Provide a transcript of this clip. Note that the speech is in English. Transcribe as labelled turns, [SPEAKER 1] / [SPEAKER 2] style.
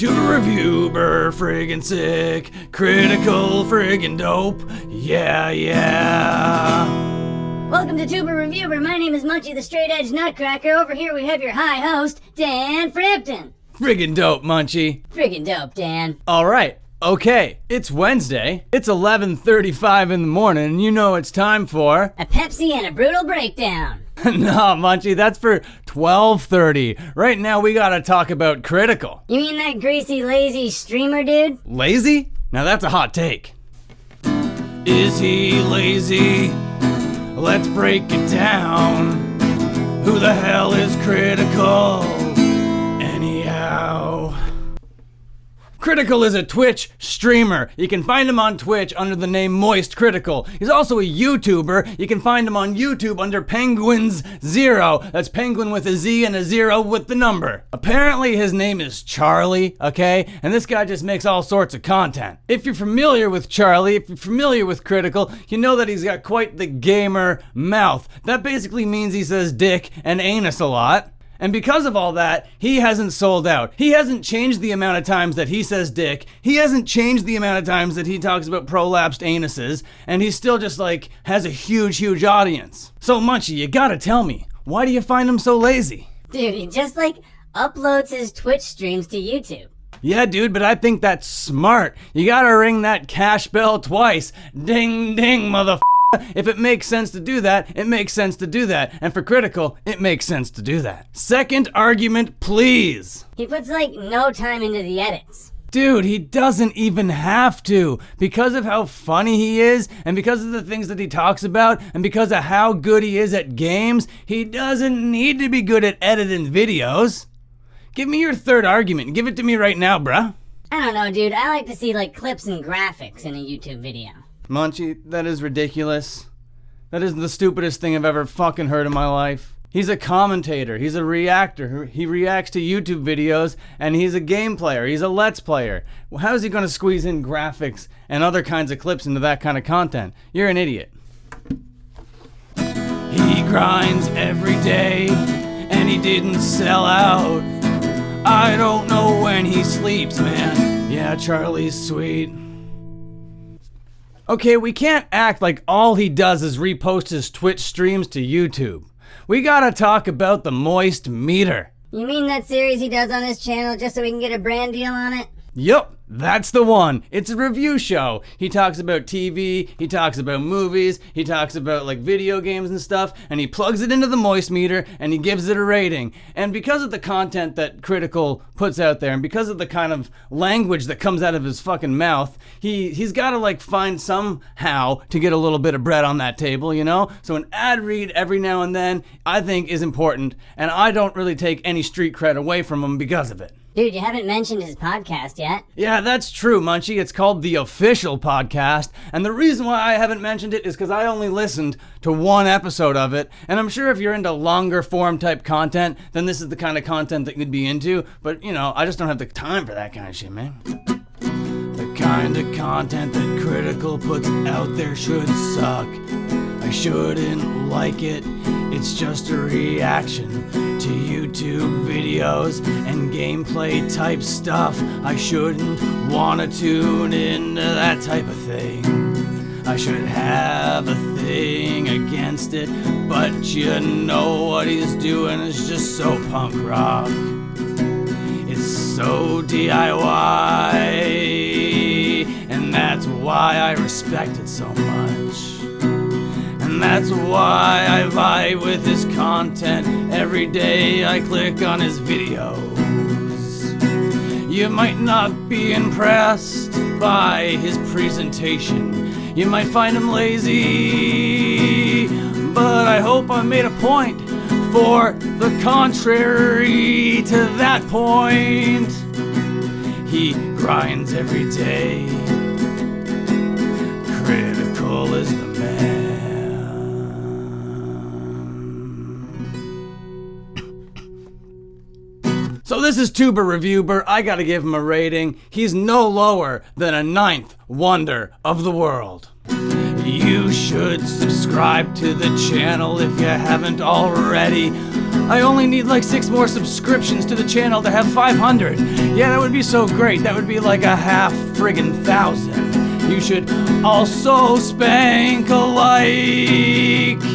[SPEAKER 1] Tuber reviewer, friggin' sick, critical, friggin' dope, yeah.
[SPEAKER 2] Welcome to Tuber Reviewer. My name is Munchie the Straight Edge Nutcracker. Over here we have your high host, Dan Frampton.
[SPEAKER 1] Friggin' dope, Munchie.
[SPEAKER 2] Friggin' dope, Dan.
[SPEAKER 1] Alright, okay, it's Wednesday, it's 11:35 in the morning, and you know it's time for...
[SPEAKER 2] A Pepsi and a brutal breakdown.
[SPEAKER 1] No, Munchie, that's for 12:30. Right now we gotta talk about Critical.
[SPEAKER 2] You mean that greasy, lazy streamer dude?
[SPEAKER 1] Lazy? Now that's a hot take. Is he lazy? Let's break it down. Who the hell is Critical? Anyhow. Critical is a Twitch streamer. You can find him on Twitch under the name Moist Critical. He's also a YouTuber. You can find him on YouTube under Penguins Zero. That's Penguin with a Z and a zero with the number. Apparently his name is Charlie, okay? And this guy just makes all sorts of content. If you're familiar with Charlie, if you're familiar with Critical, you know that he's got quite the gamer mouth. That basically means he says dick and anus a lot. And because of all that, he hasn't sold out. He hasn't changed the amount of times that he says dick. He hasn't changed the amount of times that he talks about prolapsed anuses. And he's still just like, has a huge audience. So Munchie, you gotta tell me, why do you find him so lazy?
[SPEAKER 2] Dude, he just uploads his Twitch streams to YouTube.
[SPEAKER 1] Yeah, dude, but I think that's smart. You gotta ring that cash bell twice. Ding, ding, motherfucker. If it makes sense to do that, it makes sense to do that. And for Critical, it makes sense to do that. Second argument, please.
[SPEAKER 2] He puts no time into the edits.
[SPEAKER 1] Dude, he doesn't even have to. Because of how funny he is, and because of the things that he talks about, and because of how good he is at games, he doesn't need to be good at editing videos. Give me your third argument. Give it to me right now, bruh.
[SPEAKER 2] I don't know, dude. I like to see clips and graphics in a YouTube video.
[SPEAKER 1] Munchie, that is ridiculous. That is the stupidest thing I've ever fucking heard in my life. He's a commentator. He's a reactor. He reacts to YouTube videos, and he's a game player. He's a Let's Player. Well, how is he going to squeeze in graphics and other kinds of clips into that kind of content? You're an idiot. He grinds every day, and he didn't sell out. I don't know when he sleeps, man. Yeah, Charlie's sweet. Okay, we can't act like all he does is repost his Twitch streams to YouTube. We gotta talk about the Moist Meter.
[SPEAKER 2] You mean that series he does on his channel just so we can get a brand deal on it?
[SPEAKER 1] Yup, that's the one. It's a review show. He talks about TV, he talks about movies, he talks about video games and stuff, and he plugs it into the Moist Meter and he gives it a rating. And because of the content that Critical puts out there, and because of the kind of language that comes out of his fucking mouth, he's gotta find somehow to get a little bit of bread on that table, you know? So an ad read every now and then, I think is important, and I don't really take any street cred away from him because of it.
[SPEAKER 2] Dude, you haven't mentioned his podcast yet.
[SPEAKER 1] Yeah, that's true, Munchie. It's called The Official Podcast. And the reason why I haven't mentioned it is because I only listened to one episode of it. And I'm sure if you're into longer form type content, then this is the kind of content that you'd be into. But, I just don't have the time for that kind of shit, man. The kind of content that Critical puts out there should suck. I shouldn't like it. It's just a reaction to YouTube videos and gameplay type stuff. I shouldn't want to tune into that type of thing. I should have a thing against it, but you know what he's doing is just so punk rock. It's so DIY, and that's why I respect it so much. And that's why I vibe with his content. Every day I click on his videos. You might not be impressed by his presentation. You might find him lazy, but I hope I made a point for the contrary to that point. He grinds every day. Critical is the man. So this is Tuber Reviewer. I gotta give him a rating. He's no lower than a 9th wonder of the world. You should subscribe to the channel if you haven't already. I only need like 6 more subscriptions to the channel to have 500. Yeah, that would be so great. That would be like a half friggin' 1,000. You should also spank a like.